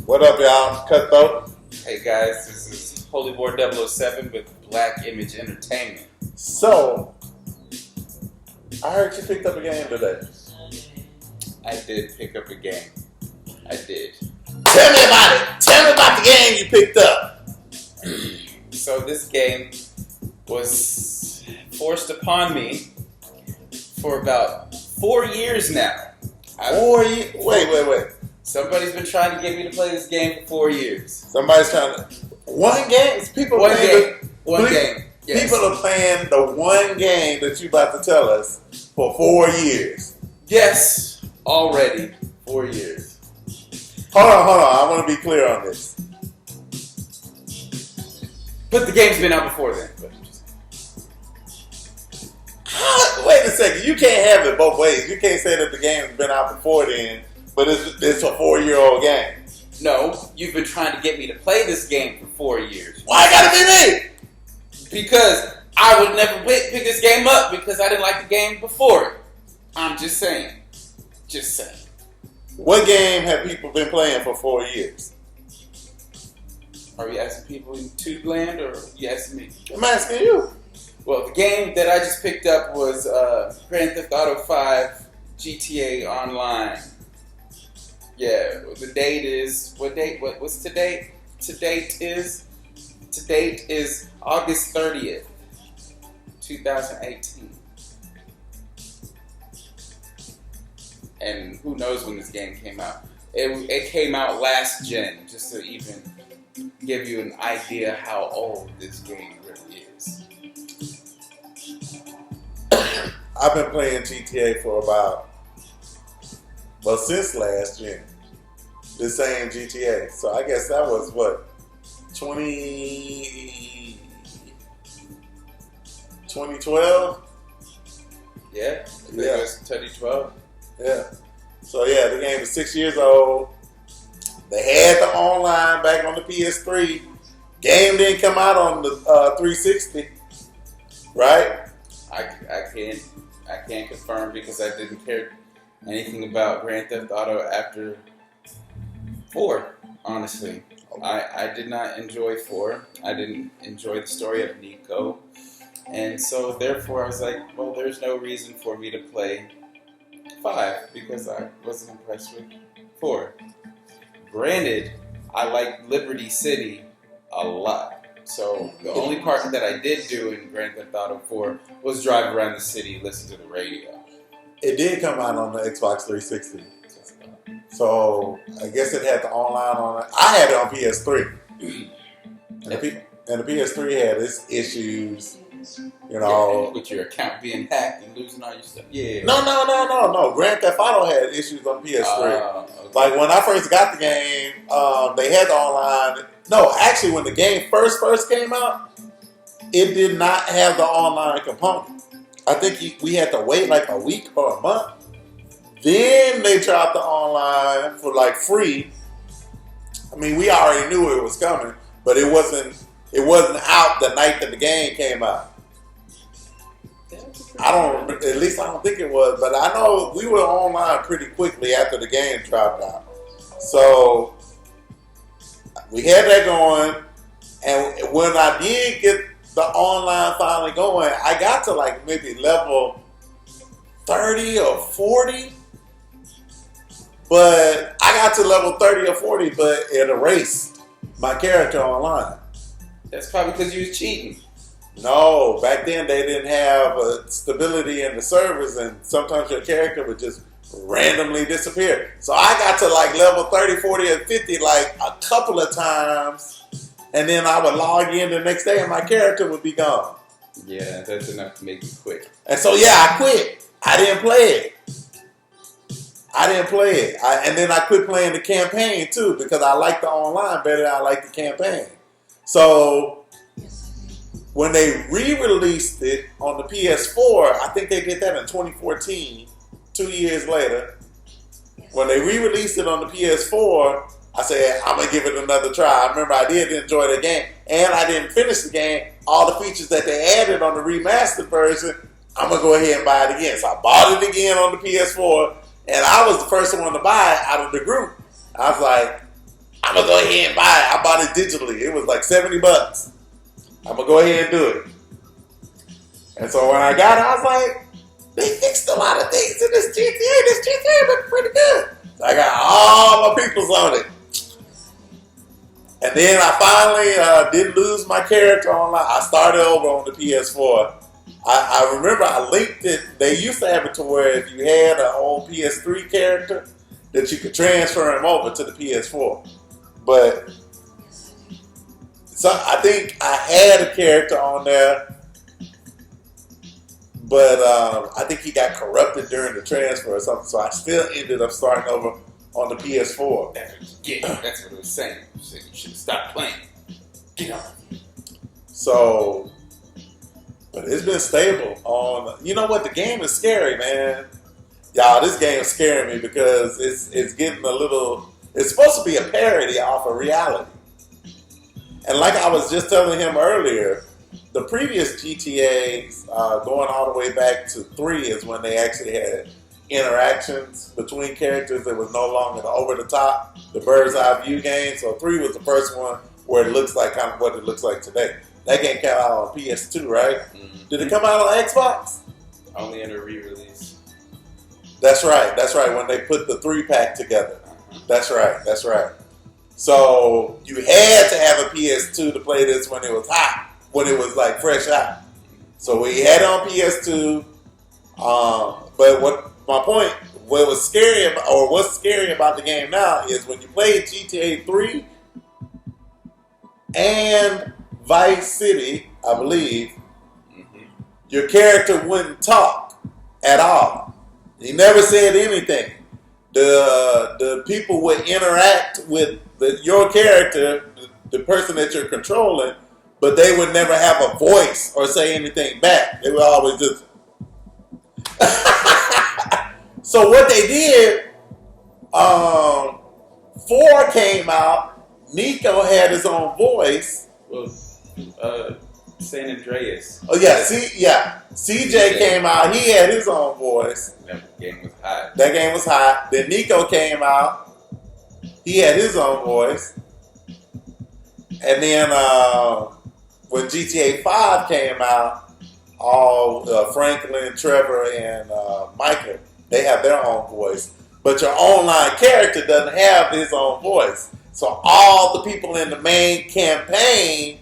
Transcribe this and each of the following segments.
What up, y'all? Cutthoate. Hey guys, this is Holy War 007 with Black Image Entertainment. So, I heard you picked up a game today. I did pick up a game. I did. Tell me about it. Tell me about the game you picked up. So this game was forced upon me for about 4 years now. 4 years? Wait. Somebody's been trying to get me to play this game for 4 years. Somebody's trying to... One game? One game. Yes. People are playing the one game that you about to tell us for 4 years. Yes, already 4 years. Hold on. I want to be clear on this. But the game's been out before then. Wait a second. You can't have it both ways. You can't say that the game's been out before then, but it's a 4-year-old game. No, you've been trying to get me to play this game for 4 years. Why gotta be me? Because I would never pick this game up because I didn't like the game before it. I'm just saying. Just saying. What game have people been playing for 4 years? Are you asking people in Tube Land or are you asking me? I'm asking you. Well, the game that I just picked up was Grand Theft Auto 5 GTA Online. Yeah, the date is... What's today? To date is August 30th, 2018. And who knows when this game came out. It came out last gen, just to even give you an idea how old this game really is. I've been playing GTA for since last gen. The same GTA. So I guess that was what? 2012? Yeah? I think it was 2012. Yeah. So yeah, the game is 6 years old. They had the online back on the PS3. Game didn't come out on the 360. Right? I can't confirm because I didn't care anything about Grand Theft Auto after 4, honestly. I did not enjoy 4. I didn't enjoy the story of Nico. And so therefore I was like, well, there's no reason for me to play 5 because I wasn't impressed with 4. Granted, I like Liberty City a lot. So the only part that I did do in Grand Theft Auto 4 was drive around the city and listen to the radio. It did come out on the Xbox 360. So I guess it had the online on it. I had it on PS3. And the PS3 had its issues, you know. With your account being hacked and losing all your stuff. Yeah. No. Grand Theft Auto had issues on PS3. Okay. Like when I first got the game, they had the online. No, actually when the game first came out, it did not have the online component. I think we had to wait like a week or a month. Then they dropped the online for like free. I mean, we already knew it was coming, but it wasn't out the night that the game came out. At least I don't think it was, but I know we were online pretty quickly after the game dropped out. So we had that going, and when I did get the online finally going, I got to like maybe level 30 or 40. But I got to level 30 or 40, but it erased my character online. That's probably because you was cheating. No, back then they didn't have stability in the servers, and sometimes your character would just randomly disappear. So I got to like level 30, 40, or 50 like a couple of times, and then I would log in the next day and my character would be gone. Yeah, that's enough to make you quit. And so yeah, I quit. I didn't play it. And then I quit playing the campaign too because I like the online better than I like the campaign. So when they re-released it on the PS4, I think they did that in 2014, 2 years later. When they re-released it on the PS4, I said, I'm going to give it another try. I remember I did enjoy the game, and I didn't finish the game. All the features that they added on the remastered version, I'm going to go ahead and buy it again. So I bought it again on the PS4, and I was the first one to buy it out of the group. I was like, I'm I'm gonna go ahead and buy it. I bought it digitally. It was like $70. I'm gonna go ahead and do it. And so when I got it, I was like, they fixed a lot of things in this GTA. This GTA looks pretty good. So I got all my peoples on it. And then I finally didn't lose my character online. I started over on the PS4. I remember I linked it. They used to have it to where if you had an old PS3 character, that you could transfer him over to the PS4. But so I think I had a character on there, but I think he got corrupted during the transfer or something. So I still ended up starting over on the PS4. That's what it was saying. You should have stopped playing. Get off. So, but it's been stable on. You know what? The game is scary, man. Y'all, this game is scaring me because it's getting a little. It's supposed to be a parody off of reality. And like I was just telling him earlier, the previous GTAs, going all the way back to 3, is when they actually had interactions between characters that was no longer the over-the-top, the bird's-eye view game. So 3 was the first one where it looks like kind of what it looks like today. That game came out on PS2, right? Mm-hmm. Did it come out on Xbox? Only in a re-release. That's right. That's right. When they put the 3-pack together. That's right. That's right. So you had to have a PS2 to play this when it was hot, when it was like fresh out. So we had it on PS2. But what my point, what was scary about, or what's scary about the game now is when you play GTA 3 and Vice City, I believe, your character wouldn't talk at all. He never said anything. The people would interact with your character, the person that you're controlling, but they would never have a voice or say anything back. They would always just. So what they did, 4 came out. Nico had his own voice. Well, San Andreas. Oh yeah, CJ came out. He had his own voice. That game was hot. That game was hot. Then Nico came out. He had his own voice. And then when GTA 5 came out, all Franklin, Trevor, and Michael, they have their own voice. But your online character doesn't have his own voice. So all the people in the main campaign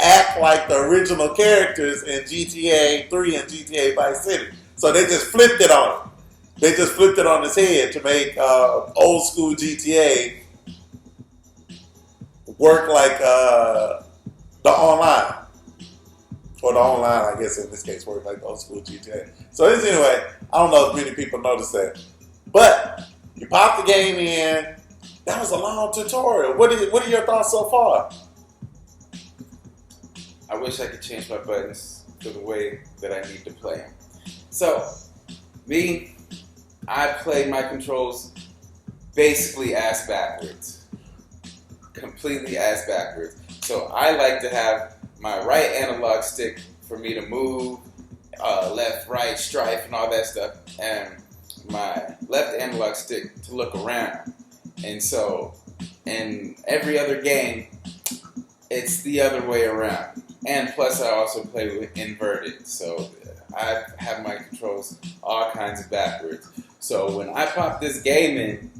act like the original characters in GTA 3 and GTA Vice City. So they just flipped it on him. They just flipped it on his head to make old school GTA work like the online. Or the online, I guess in this case, work like the old school GTA. So anyway, I don't know if many people noticed that. But you pop the game in. That was a long tutorial. What are your thoughts so far? I wish I could change my buttons to the way that I need to play them. So, me, I play my controls basically ass backwards. Completely ass backwards. So I like to have my right analog stick for me to move, left, right, strife, and all that stuff, and my left analog stick to look around. And so, in every other game, it's the other way around. And plus, I also play with inverted, so I have my controls all kinds of backwards. So when I popped this game in,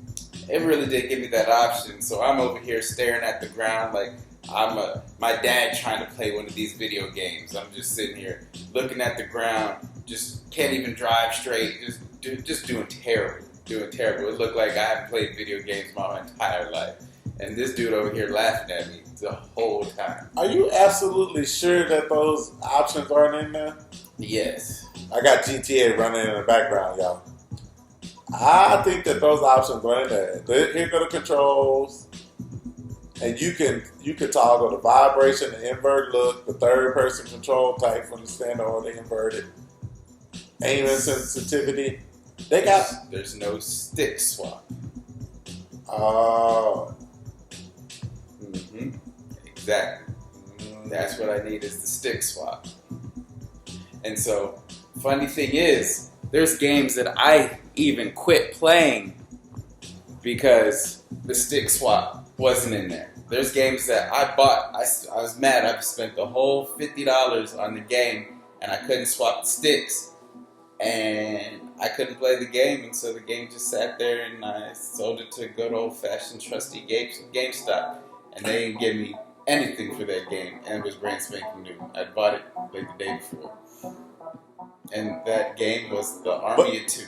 it really did give me that option. So I'm over here staring at the ground like I'm my dad trying to play one of these video games. I'm just sitting here looking at the ground, just can't even drive straight, just doing terrible. It looked like I haven't played video games my entire life. And this dude over here laughing at me the whole time. Are you absolutely sure that those options aren't in there? Yes. I got GTA running in the background, y'all. I think that those options are in there. Here go the controls. And you can toggle the vibration, the invert look, the third person control type from the standard or the inverted. Aim and sensitivity. There's no stick swap. Oh. Mm-hmm. Exactly. That's what I need is the stick swap. And so, funny thing is, there's games that I even quit playing because the stick swap wasn't in there. There's games that I bought. I was mad. I spent the whole $50 on the game, and I couldn't swap the sticks, and I couldn't play the game, and so the game just sat there, and I sold it to good old-fashioned trusty GameStop, and they didn't give me anything for that game, and it was brand spanking new. I bought it like the day before, and that game was the Army of Two.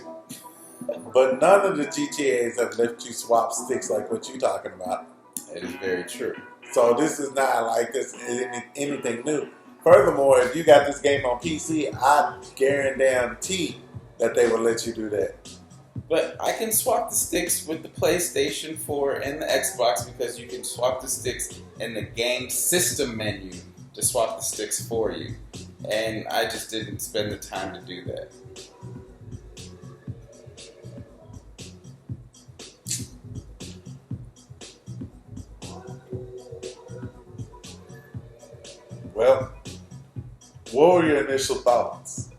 But none of the GTAs have let you swap sticks like what you're talking about. That is very true. So this is not like this anything new. Furthermore, if you got this game on PC, I guarantee that they will let you do that. But I can swap the sticks with the PlayStation 4 and the Xbox because you can swap the sticks in the game system menu to swap the sticks for you. And I just didn't spend the time to do that. Well, what were your initial thoughts?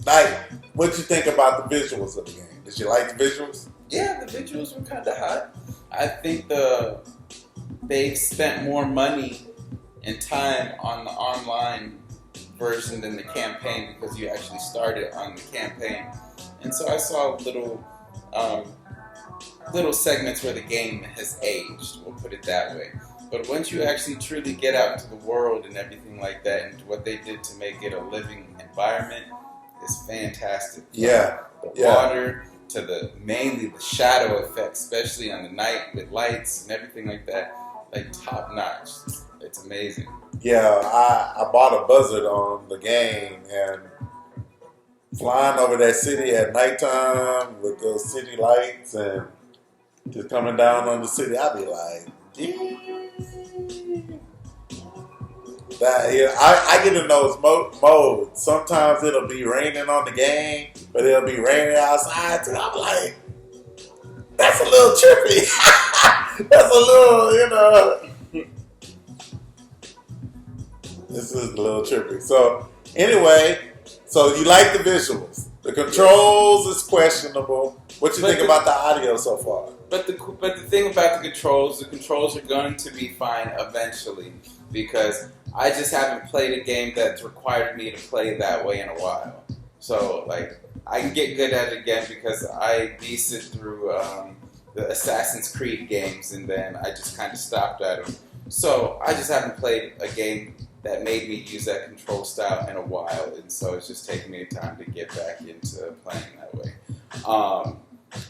Like, what you think about the visuals of the game? Did you like the visuals? Yeah, the visuals were kind of hot. I think they spent more money and time on the online version than the campaign because you actually started on the campaign. And so I saw little segments where the game has aged, we'll put it that way. But once you actually truly get out into the world and everything like that, and what they did to make it a living environment is fantastic. Yeah. The water to mainly the shadow effect, especially on the night with lights and everything like that, like top notch. It's amazing. Yeah, I bought a buzzard on the game and flying over that city at nighttime with those city lights and just coming down on the city, I'd be like, yeah. I get in those modes. Sometimes it'll be raining on the game, but it'll be raining outside too. I'm like, that's a little trippy. That's a little, this is a little trippy. So anyway, so you like the visuals. The controls is questionable. What you think about the audio so far? But the thing about the controls are going to be fine eventually because I just haven't played a game that's required me to play that way in a while. So like I can get good at it again because I beast it through the Assassin's Creed games and then I just kind of stopped at them. So I just haven't played a game that made me use that control style in a while, and so it's just taking me time to get back into playing that way.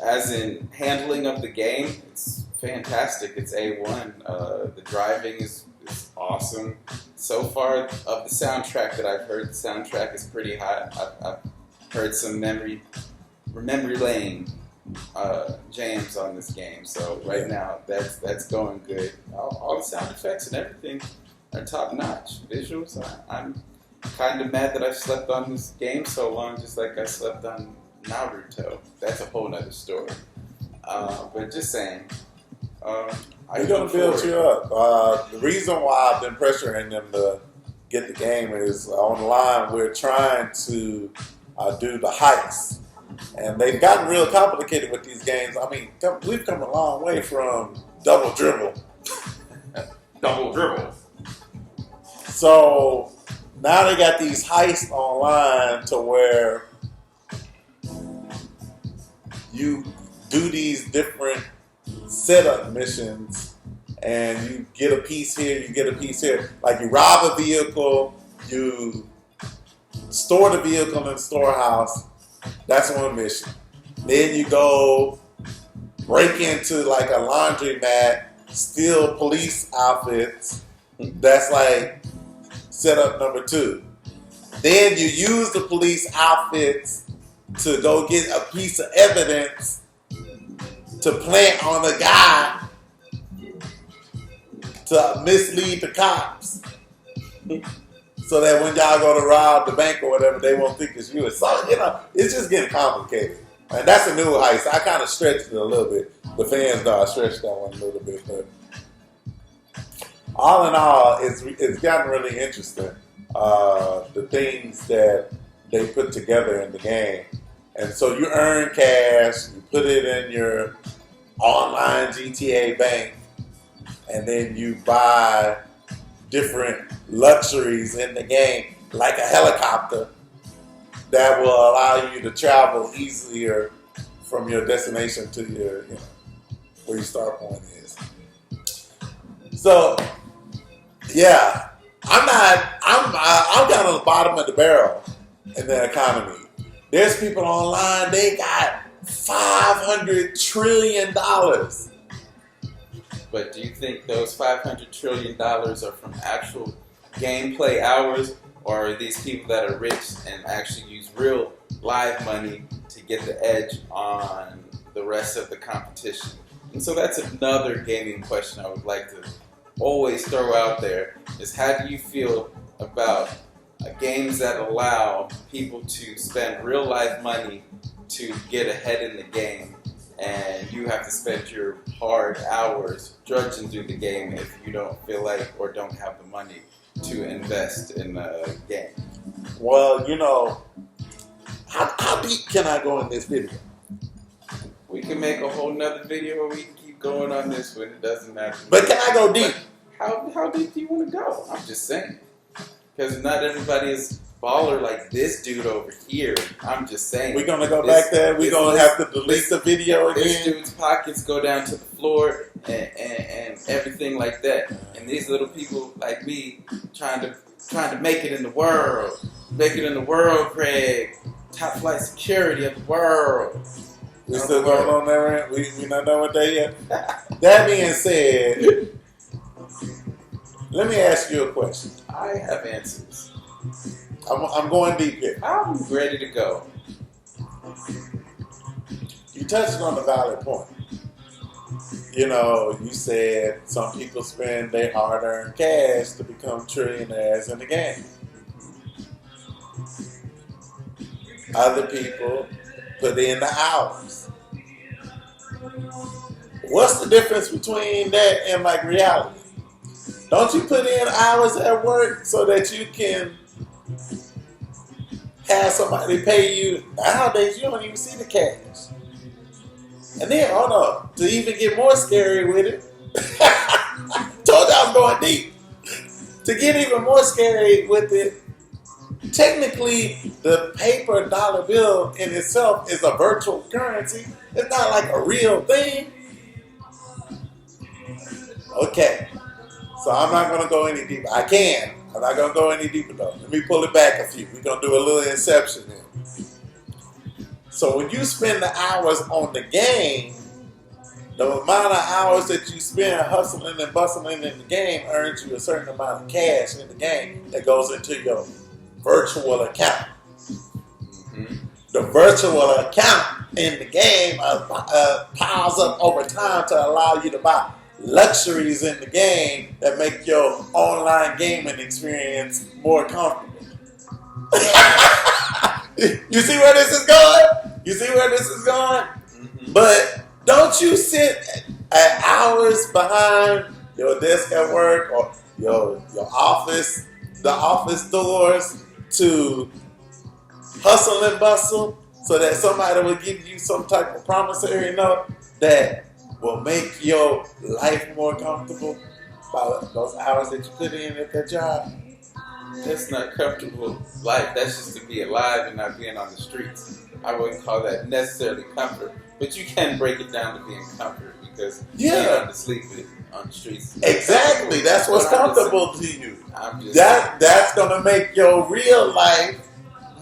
As in handling of the game, it's fantastic. It's A1. The driving is awesome. So far, of the soundtrack that I've heard, the soundtrack is pretty hot. I've heard some memory lane jams on this game. So right now, that's going good. All the sound effects and everything are top notch. Visuals, I'm kind of mad that I've slept on this game so long, just like I slept on Naruto. That's a whole nother story. But just saying, We're gonna build you up. The reason why I've been pressuring them to get the game is online. We're trying to do the heist, and they've gotten real complicated with these games. I mean, we've come a long way from double dribble. Double dribble. So now they got these heists online to where you do these different setup missions and you get a piece here, you get a piece here. Like you rob a vehicle, you store the vehicle in the storehouse. That's one mission. Then you go break into like a laundromat, steal police outfits. That's like setup number 2. Then you use the police outfits to go get a piece of evidence to plant on a guy to mislead the cops so that when y'all go to rob the bank or whatever, they won't think it's you. So, it's just getting complicated. And that's a new heist. I kind of stretched it a little bit. The fans know I stretched that one a little bit. But all in all, it's gotten really interesting. The things that they put together in the game. And so you earn cash, you put it in your online GTA bank, and then you buy different luxuries in the game, like a helicopter that will allow you to travel easier from your destination to your, where your start point is. So, yeah, I'm down on the bottom of the barrel in the economy. There's people online, they got $500 trillion. But do you think those $500 trillion are from actual gameplay hours, or are these people that are rich and actually use real live money to get the edge on the rest of the competition? And so that's another gaming question I would like to always throw out there, is how do you feel about games that allow people to spend real life money to get ahead in the game, and you have to spend your hard hours drudging through the game if you don't feel like or don't have the money to invest in the game? Well, how deep can I go in this video? We can make a whole nother video or we can keep going on this one. It doesn't matter. But can I go deep? How deep do you want to go? I'm just saying. Because not everybody is baller like this dude over here. I'm just saying. We're going to go back there. We're going to have to delete the video again. This dude's pockets go down to the floor and everything like that. And these little people like me trying to make it in the world. Make it in the world, Craig. Top flight security of the world. We still going on there? We not done with that yet? That being said, let me ask you a question. I have answers. I'm going deep here. I'm ready to go. You touched on a valid point. You said some people spend their hard-earned cash to become trillionaires in the game. Other people put in the hours. What's the difference between that and like reality? Don't you put in hours at work so that you can have somebody pay you? Nowadays, you don't even see the cash. And then, to even get more scary with it, told you I was going deep. To get even more scary with it, technically, the paper dollar bill in itself is a virtual currency. It's not like a real thing. Okay. So I'm not going to go any deeper. I can. I'm not going to go any deeper, though. Let me pull it back a few. We're going to do a little inception here. So when you spend the hours on the game, the amount of hours that you spend hustling and bustling in the game earns you a certain amount of cash in the game that goes into your virtual account. Mm-hmm. The virtual account in the game piles up over time to allow you to buy luxuries in the game that make your online gaming experience more comfortable. You see where this is going? Mm-hmm. But don't you sit at hours behind your desk at work or your office, the office doors to hustle and bustle so that somebody will give you some type of promissory note that will make your life more comfortable by those hours that you put in at that job? That's not comfortable life. That's just to be alive and not being on the streets. I wouldn't call that necessarily comfort, but you can break it down to being comfort because you don't have to sleep on the streets. Exactly. That's what's comfortable to you. That's going to make your real life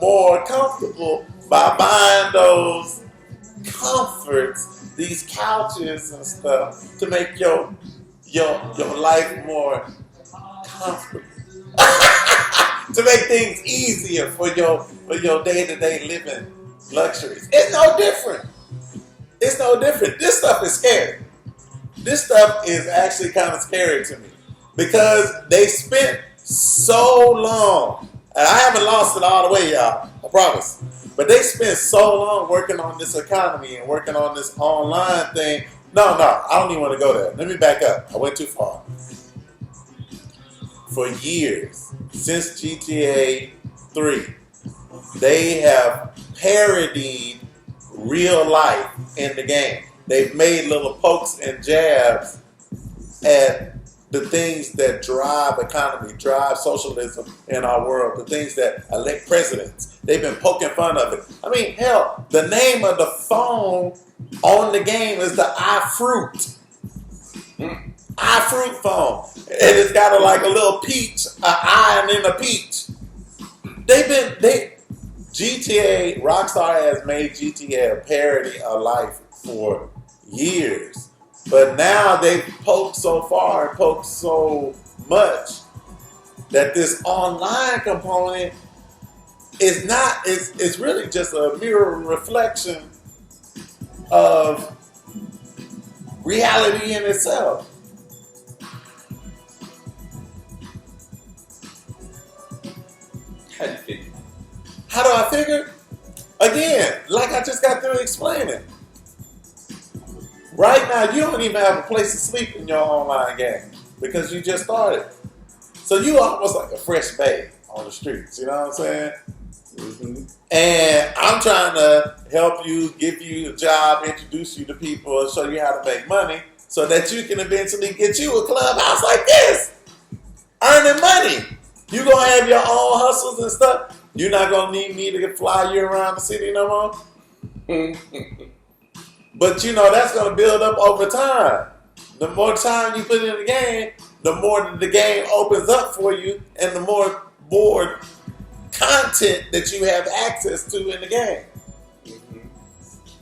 more comfortable by buying those comforts, these couches and stuff, to make your life more comfortable. To make things easier for your day-to-day living luxuries. It's no different. This stuff is scary. This stuff is actually kind of scary to me because they spent so long, and I haven't lost it all the way, y'all, I promise. But they spent so long working on this economy and working on this online thing. No, I don't even want to go there. Let me back up. I went too far. For years, since GTA 3, they have parodied real life in the game. they've made little pokes and jabs at the things that drive economy, drive socialism in our world, the things that elect presidents. They've been poking fun of it. I mean, hell, the name of the phone on the game is the iFruit. iFruit phone. And it's got like a little peach, an eye and then a peach. GTA, Rockstar has made GTA a parody of life for years. But now they've poked so far and poked so much that this online component is not, it's really just a mirror reflection of reality in itself. How do you figure? How do I figure? Again, like I just got through explaining. Right now, you don't even have a place to sleep in your online game because you just started. So you almost like a fresh babe on the streets, you know what I'm saying? Mm-hmm. And I'm trying to help you, give you a job, introduce you to people, and show you how to make money so that you can eventually get you a clubhouse like this, earning money. You're going to have your own hustles and stuff. You're not going to need me to fly you around the city no more. But you know, that's going to build up over time. The more time you put in the game, the more the game opens up for you and the more content that you have access to in the game. Mm-hmm.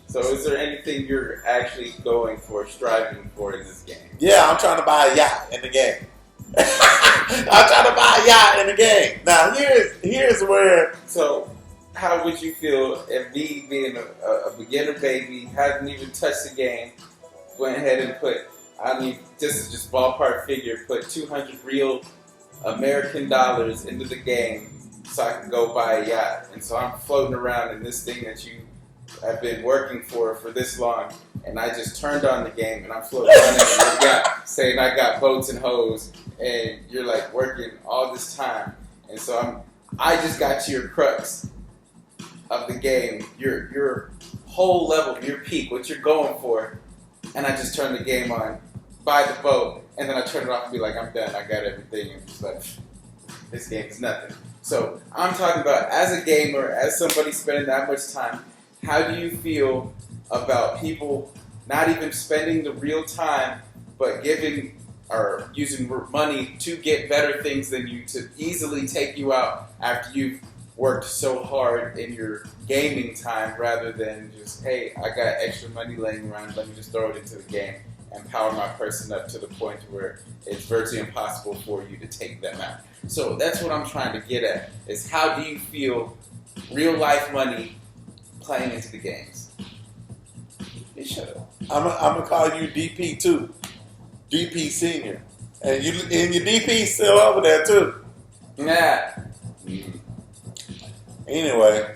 So is there anything you're actually going for, striving for in this game? Yeah, I'm trying to buy a yacht in the game. I'm trying to buy a yacht in the game. Now, here's where... So, how would you feel if me, being a beginner baby, hadn't even touched the game, went ahead and put, this is just ballpark figure, put 200 real American dollars into the game so I can go buy a yacht. And so I'm floating around in this thing that you have been working for this long, and I just turned on the game and I'm floating around in the yacht saying I got boats and hoes, and you're like working all this time. And so I just got to your crux of the game, your whole level, your peak, what you're going for, and I just turn the game on, buy the boat, and then I turn it off and be like, I'm done, I got everything, and just like, this game is nothing. So I'm talking about, as a gamer, as somebody spending that much time, how do you feel about people not even spending the real time, but giving or using money to get better things than you, to easily take you out after you've worked so hard in your gaming time, rather than just, hey, I got extra money laying around, let me just throw it into the game and power my person up to the point where it's virtually impossible for you to take them out. So that's what I'm trying to get at, is how do you feel real life money playing into the games? You should. I'm gonna call you DP2, DP Senior, and your DP still over there too. Nah. Anyway,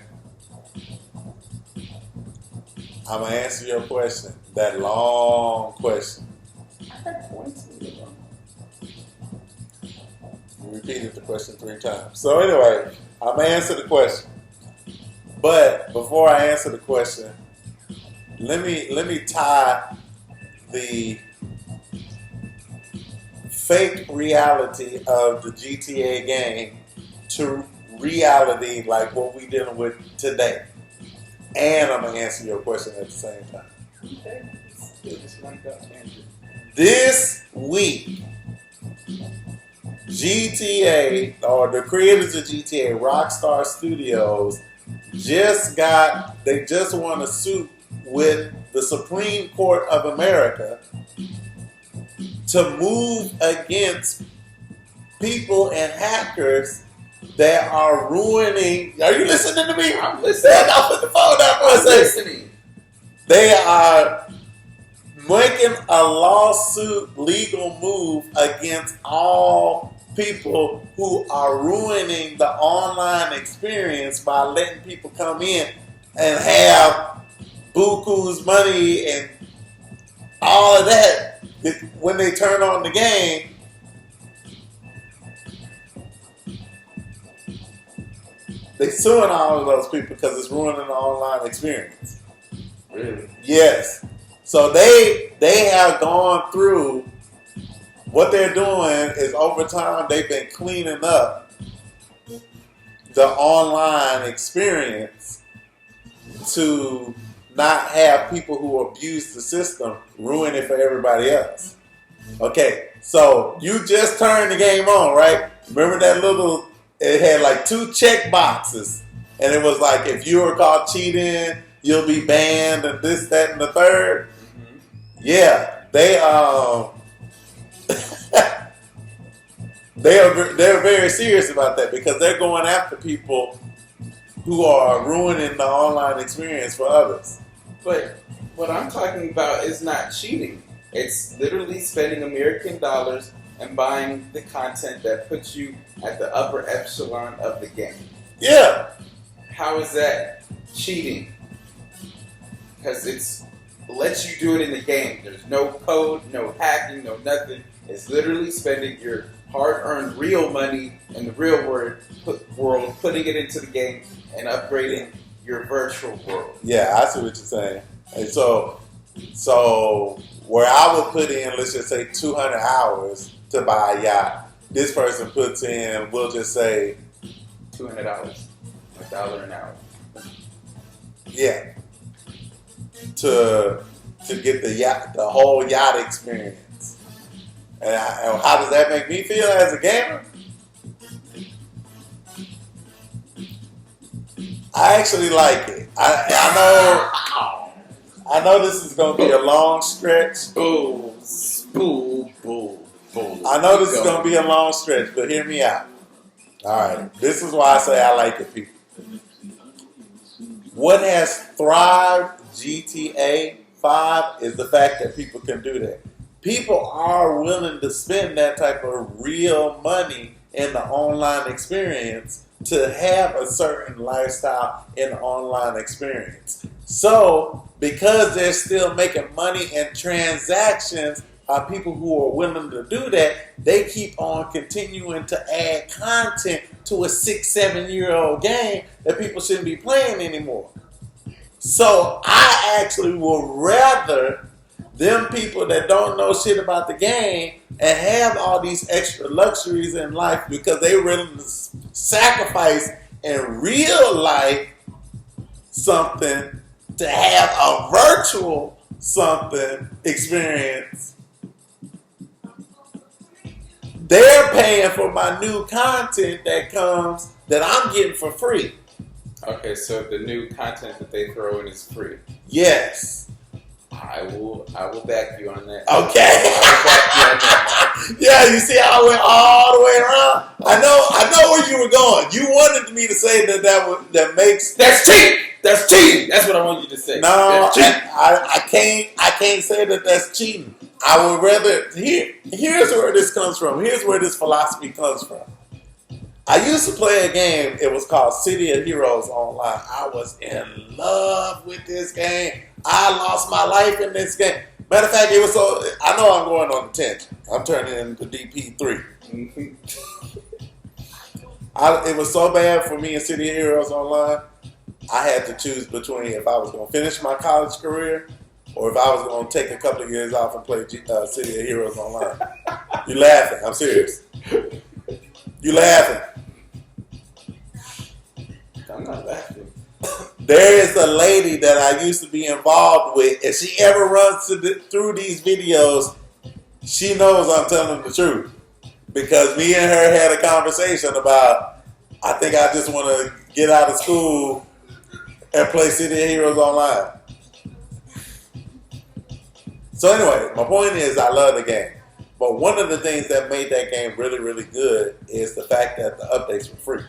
I'm gonna answer your question. That long question. I got points. You repeated the question 3 times. So anyway, I'm gonna answer the question. But before I answer the question, let me tie the fake reality of the GTA game to reality, like what we dealing with today. And I'm gonna answer your question at the same time. Okay. This week, GTA, or the creators of GTA, Rockstar Studios, they just won a suit with the Supreme Court of America to move against people and hackers that are ruining. Are you listening to me? I'm listening. I'll put the phone down for a second. Listening. They are making a lawsuit legal move against all people who are ruining the online experience by letting people come in and have buku's money and all of that when they turn on the game. They're suing all of those people because it's ruining the online experience. Really? Yes. So they have gone through. What they're doing is over time they've been cleaning up the online experience to not have people who abuse the system ruin it for everybody else. Okay, so you just turned the game on, right? Remember that little, it had like 2 check boxes. And it was like, if you were caught cheating, you'll be banned and this, that, and the third. Mm-hmm. Yeah, they're very serious about that because they're going after people who are ruining the online experience for others. But what I'm talking about is not cheating. It's literally spending American dollars and buying the content that puts you at the upper echelon of the game. Yeah. How is that cheating? Because it lets you do it in the game. There's no code, no hacking, no nothing. It's literally spending your hard-earned real money in the real world, putting it into the game and upgrading your virtual world. Yeah, I see what you're saying. And so where I would put in, let's just say 200 hours to buy a yacht, this person puts in, we'll just say $200, $1 an hour. Yeah, to get the whole yacht experience. And how does that make me feel as a gamer? I actually like it. I know this is going to be a long stretch. Boom, boom, boom, boom. I know this is going to be a long stretch, but hear me out. All right. This is why I say I like it, people. What has thrived GTA 5 is the fact that people can do that. People are willing to spend that type of real money in the online experience to have a certain lifestyle in the online experience. So, because they're still making money in transactions, people who are willing to do that, they keep on continuing to add content to a 6-7-year-old game that people shouldn't be playing anymore. So, I actually would rather them people that don't know shit about the game and have all these extra luxuries in life because they really sacrifice in real life something to have a virtual something experience. They're paying for my new content that comes that I'm getting for free. Okay, so the new content that they throw in is free. Yes. I will back you on that. Okay. I will back you on that. Yeah, you see how I went all the way around? I know where you were going. You wanted me to say that makes that's cheating. That's cheating. That's what I want you to say. No, I can't say that that's cheating. I would rather here's where this comes from. Here's where this philosophy comes from. I used to play a game. It was called City of Heroes Online. I was in love with this game. I lost my life in this game. Matter of fact, it was so. I know I'm going on a tangent. I'm turning into DP3. It was so bad for me in City of Heroes Online. I had to choose between if I was going to finish my college career or if I was going to take a couple of years off and play City of Heroes Online. You laughing? I'm serious. You laughing? I'm not laughing. There is a lady that I used to be involved with. If she ever runs through these videos, she knows I'm telling the truth. Because me and her had a conversation about, I think I just want to get out of school and play City of Heroes Online. So anyway, my point is I love the game. But one of the things that made that game really, really good is the fact that the updates were free.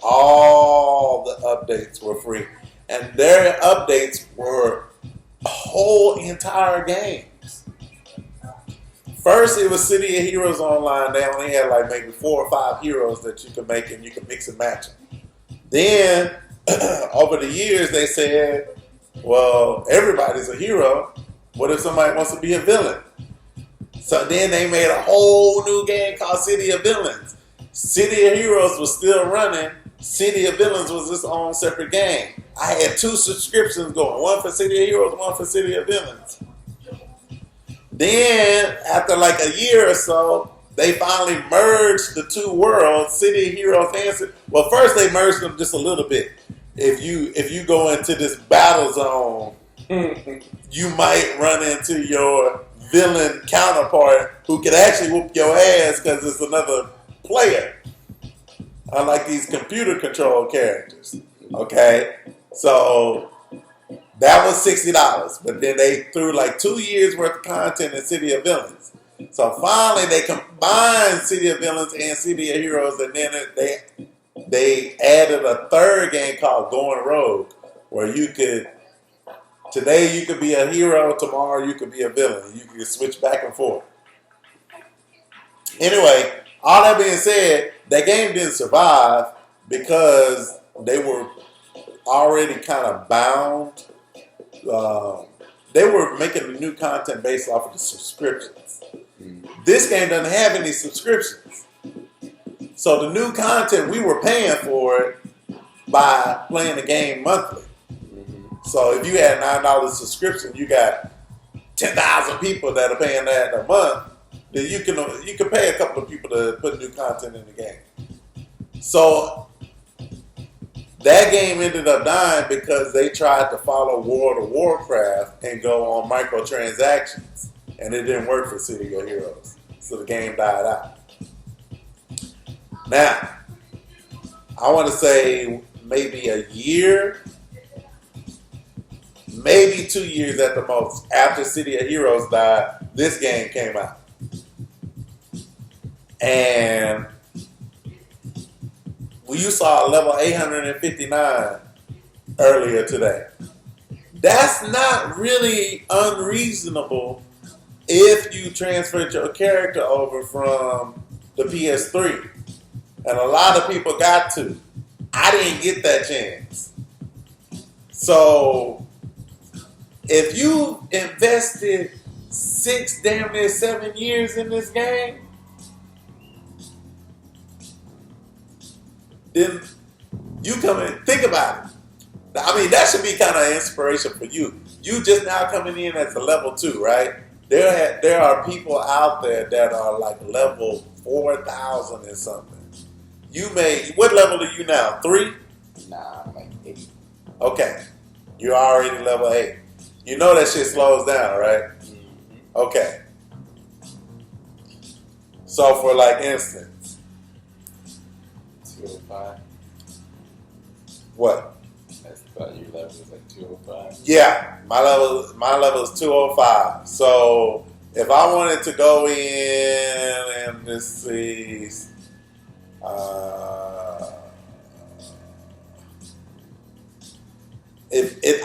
All the updates were free. And their updates were whole entire games. First, it was City of Heroes Online. They only had like maybe 4 or 5 heroes that you could make and you could mix and match them. Then, over the years, they said, well, everybody's a hero. What if somebody wants to be a villain? So then they made a whole new game called City of Villains. City of Heroes was still running. City of Villains was its own separate game. I had 2 subscriptions going. One for City of Heroes, one for City of Villains. Then, after like a year or so, they finally merged the two worlds, City of Heroes and well, first they merged them just a little bit. If you go into this battle zone, you might run into your villain counterpart who can actually whoop your ass because it's another player. Unlike these computer controlled characters. Okay? So that was $60. But then they threw like 2 years worth of content in City of Villains. So finally they combined City of Villains and City of Heroes, and then they added a third game called Going Rogue, where today you could be a hero, tomorrow you could be a villain. You could switch back and forth. Anyway, all that being said, that game didn't survive because they were already kind of bound. They were making the new content based off of the subscriptions. This game doesn't have any subscriptions. So the new content, we were paying for it by playing the game monthly. So if you had $9 subscription, you got 10,000 people that are paying that a month. Then you can pay a couple of people to put new content in the game. So that game ended up dying because they tried to follow World of Warcraft and go on microtransactions, and it didn't work for City of Heroes. So the game died out. Now, I want to say maybe a year, maybe 2 years at the most, after City of Heroes died, this game came out. And you saw level 859 earlier today. That's not really unreasonable if you transferred your character over from the PS3. And a lot of people got to. I didn't get that chance. So, if you invested 6, damn near 7 years in this game, then you come and think about it. I mean, that should be kind of inspiration for you. You just now coming in as a level 2, right? There are people out there that are like level 4,000 and something. What level are you now? 3? Nah, I'm like 8. Okay. You're already level 8. You know that shit slows down, right? Mm-hmm. Okay. So for like instance. 205. What? That's about your level is like 205. Yeah, my level is 205. So if I wanted to go in and let's see,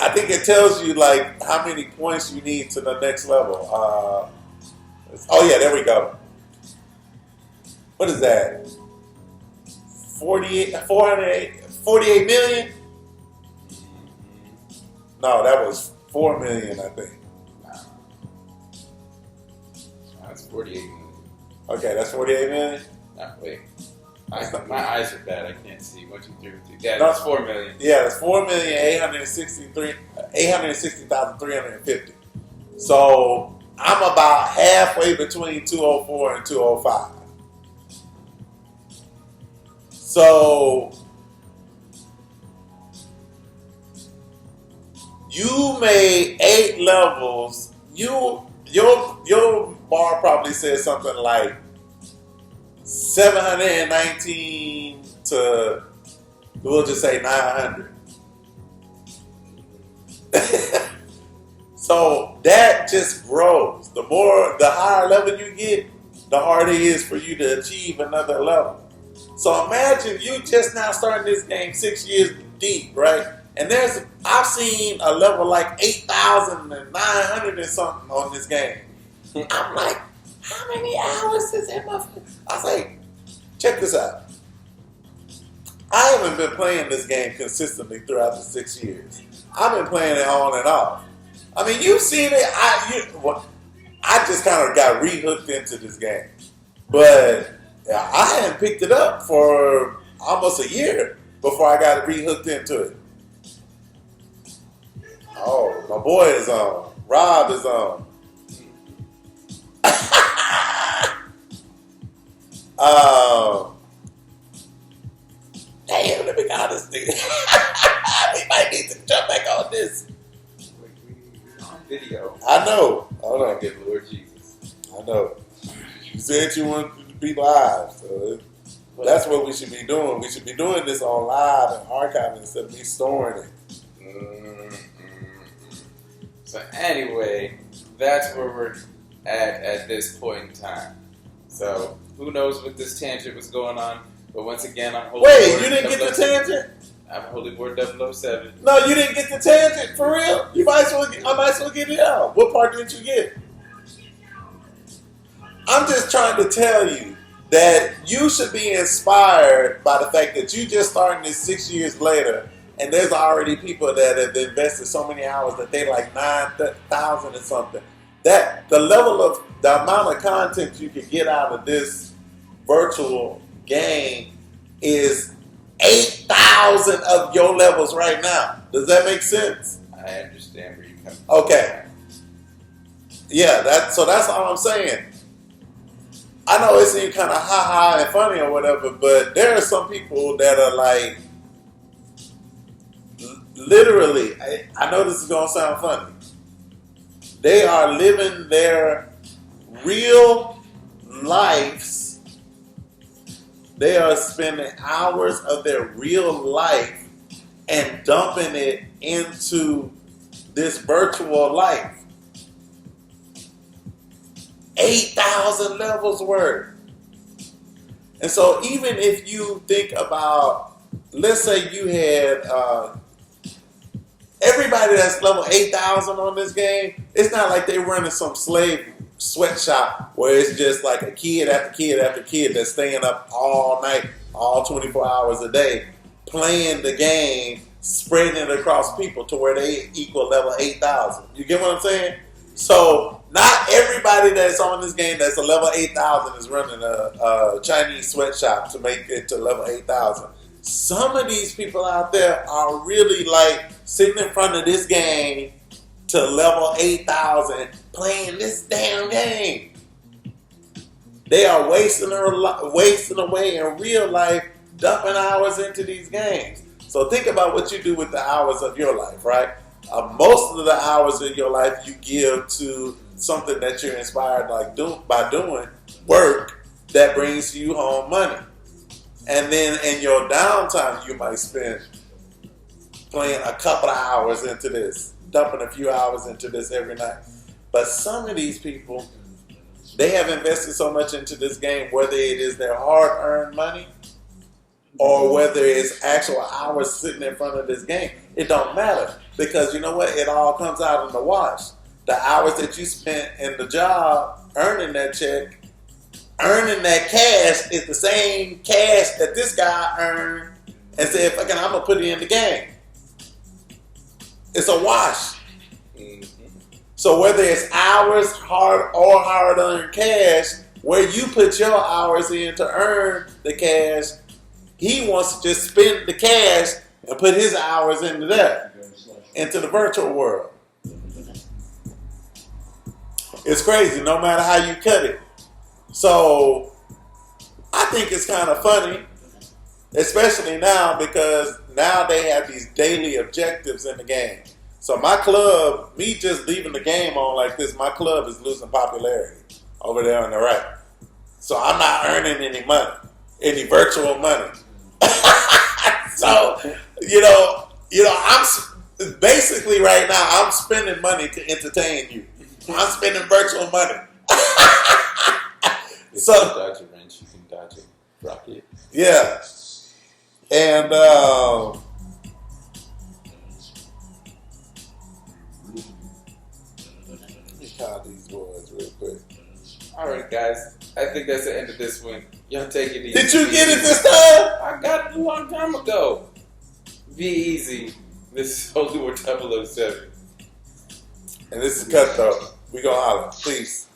I think it tells you like how many points you need to the next level. Oh yeah, there we go. What is that? 48 million? No, that was 4 million, I think. Nah. That's 48 million. Okay, that's 48 million? Nah, wait. My eyes are bad. I can't see. 1, 2, 3, 2. Yeah, that's 4 million. Yeah, it's 4,860,350. So I'm about halfway between 204 and 205. So you made 8 levels. Your bar probably says something like 719 to, we'll just say 900. So that just grows. The higher level you get, the harder it is for you to achieve another level. So imagine you just now starting this game 6 years deep, right? And I've seen a level like 8,900 and something on this game. I'm like, how many hours is in my... I was like, check this out. I haven't been playing this game consistently throughout the 6 years. I've been playing it on and off. I mean, you've seen it. I just kind of got re-hooked into this game. But I hadn't picked it up for almost a year before I got re-hooked into it. Oh, my boy is on. Rob is on. know. My good Lord Jesus. I know. You said you wanted to be live, so that's what we should be doing. We should be doing this on live and archiving instead of me storing it. So anyway, that's where we're at this point in time. So who knows what this tangent was going on? But once again, I'm Holy Wait, Board you didn't get the 007. tangent? I'm Holy Board 007. No, you didn't get the tangent for real. I might as well get it out. What part didn't you get? I'm just trying to tell you that you should be inspired by the fact that you just starting this 6 years later, and there's already people that have invested so many hours that they like 9,000 or something. That the amount of content you can get out of this virtual game is 8,000 of your levels right now. Does that make sense? I understand where you're coming from. Okay. Yeah, that's all I'm saying. I know it seems kind of ha-ha and funny or whatever, but there are some people that are like, literally, I know this is going to sound funny. They are living their real lives. They are spending hours of their real life and dumping it into this virtual life. 8,000 levels worth. And so even if you think about, let's say you had everybody that's level 8,000 on this game, it's not like they're running some slave sweatshop where it's just like a kid after kid after kid that's staying up all night, all 24 hours a day, playing the game, spreading it across people to where they equal level 8,000. You get what I'm saying? So not everybody that's on this game that's a level 8,000 is running a Chinese sweatshop to make it to level 8,000. Some of these people out there are really like sitting in front of this game to level 8,000 playing this damn game. They are wasting away in real life, dumping hours into these games. So think about what you do with the hours of your life, right? Most of the hours of your life you give to something that you're inspired by doing work that brings you home money. And then in your downtime, you might spend playing a couple of hours into this, dumping a few hours into this every night. But some of these people, they have invested so much into this game, whether it is their hard-earned money or whether it's actual hours sitting in front of this game. It don't matter, because you know what? It all comes out in the wash. The hours that you spent in the job earning that check, earning that cash is the same cash that this guy earned and said, fucking, I'm going to put it in the game. It's a wash. So whether it's hours, hard-earned cash, where you put your hours in to earn the cash, he wants to just spend the cash and put his hours into that, into the virtual world. It's crazy, no matter how you cut it. So I think it's kind of funny, especially now, because now they have these daily objectives in the game. So my club, me just leaving the game on like this, my club is losing popularity over there on the right. So I'm not earning any money, any virtual money. So, I'm basically right now, I'm spending money to entertain you. I'm spending virtual money. If you can dodge a wrench, you can dodge a rocket. Yeah. And, let me call these boys real quick. Alright, guys. I think that's the end of this one. Y'all take it easy. Did you get it this time? I got it a long time ago. Be easy. This is Holy War 007. And this is Cutthoate. We gonna holler. Peace.